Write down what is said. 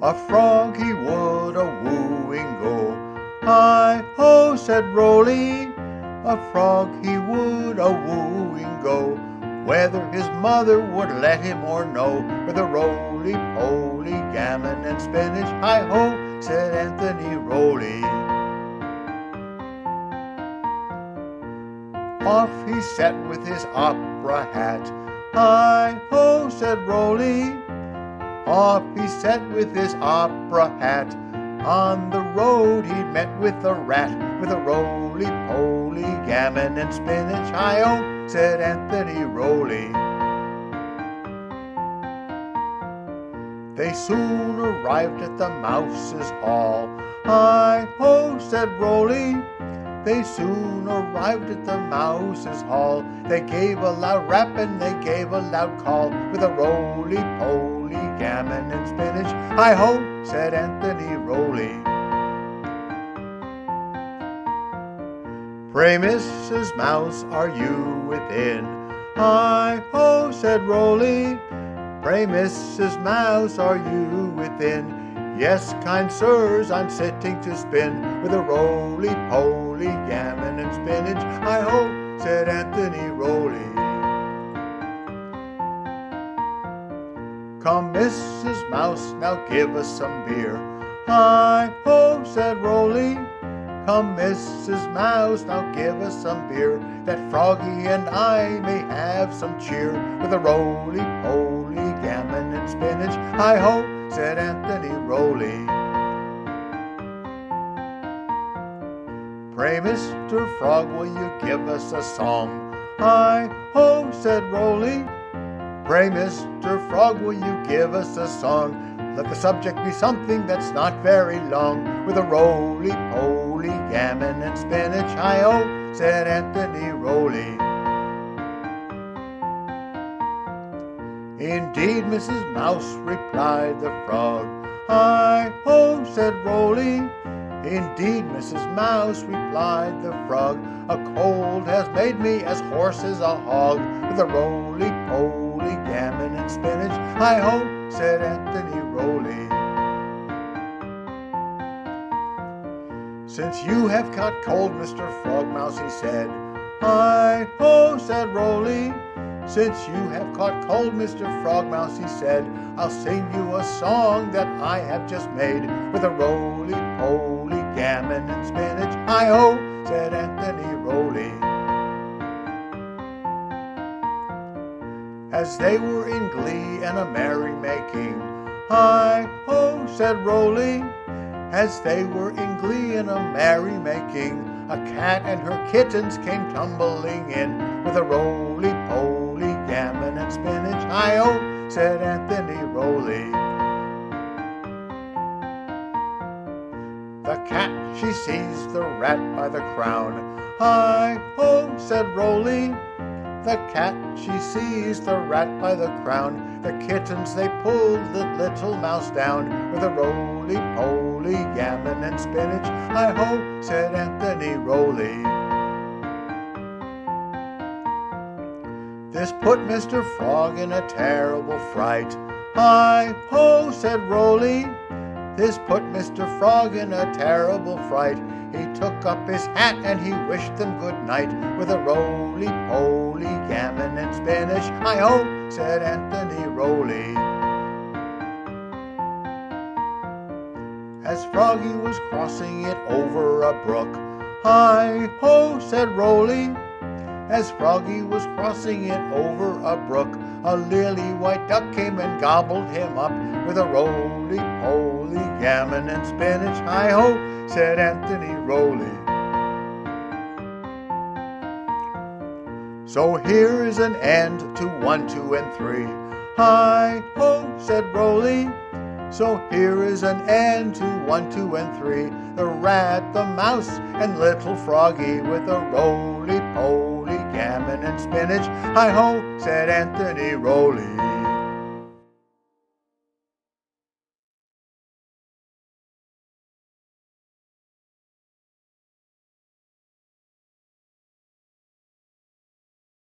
A frog he would a-wooing go. Hi-ho, said Rolly. A frog he would a-wooing go, whether his mother would let him or no. With a roly-poly, gammon and spinach, hi-ho, said Anthony Rolly. Off he set with his opera hat. Hi-ho, said Rolly. Off he set with his opera hat. On the road he met with a rat. With a roly-poly, gammon and spinach, hi-ho, said Anthony Rolly. They soon arrived at the Mouse's hall. Hi-ho, said Rolly. They soon arrived at the Mouse's hall. They gave a loud rap and they gave a loud call. With a roly-poly, gammon and spinach, hi-ho, said Anthony Rolly. Pray, Mrs. Mouse, are you within? Hi-ho, said Rolly. Pray, Mrs. Mouse, are you within? Yes, kind sirs, I'm sitting to spin. With a roly-poly, gammon and spinach, hi-ho, said Anthony Rolly. Come, Mrs. Mouse, now give us some beer. Hi-ho, said Rolly. Come, Mrs. Mouse, now give us some beer, that Froggy and I may have some cheer. With a roly-poly, gammon and spinach, hi-ho, said Anthony Rolly. Pray, Mr. Frog, will you give us a song? Hi-ho, said Rolly. Pray, Mr. Frog, will you give us a song? Let the subject be something that's not very long. With a roly-poly, gammon and spinach, hi-ho, said Anthony Rolly. Indeed, Mrs. Mouse, replied the frog. Hi-ho, said Rolly. Indeed, Mrs. Mouse, replied the frog. A cold has made me as hoarse as a hog. With a roly-poly, gammon and spinach, hi-ho, said Anthony Rolly. Since you have caught cold, Mr. Frog Mouse, he said. Hi-ho, said Rolly. Since you have caught cold, Mr. Frog Mouse, he said, I'll sing you a song that I have just made. With a roly-poly, gammon and spinach, hi-ho, said Anthony Rolly. As they were in glee and a merry-making, hi-ho, said Rolly. As they were in glee and a merry-making, a cat and her kittens came tumbling in. With a roly-poly, gammon and spinach, hi-ho, said Anthony Rolly. The cat, she seized the rat by the crown. Hi-ho, said Rolly. The cat, she seized the rat by the crown. The kittens, they pulled the little mouse down. With a roly-poly, gammon and spinach, hi-ho, said Anthony Rolly. This put Mr. Frog in a terrible fright. Hi-ho, said Rolly. This put Mr. Frog in a terrible fright. He took up his hat and he wished them good night. With a roly-poly, gammon and spinach, hi-ho, said Anthony Rolly. As Froggy was crossing it over a brook, hi-ho, said Rolly. As Froggy was crossing it over a brook, a lily-white duck came and gobbled him up. With a roly-poly, gammon and spinach, hi-ho, said Anthony Rolly. So here is an end to 1, 2, and 3. Hi-ho, said Rolly. So here is an end to 1, 2, and 3. The rat, the mouse, and little Froggy. With a roly-poly, gammon and spinach, hi-ho, said Anthony Rolly.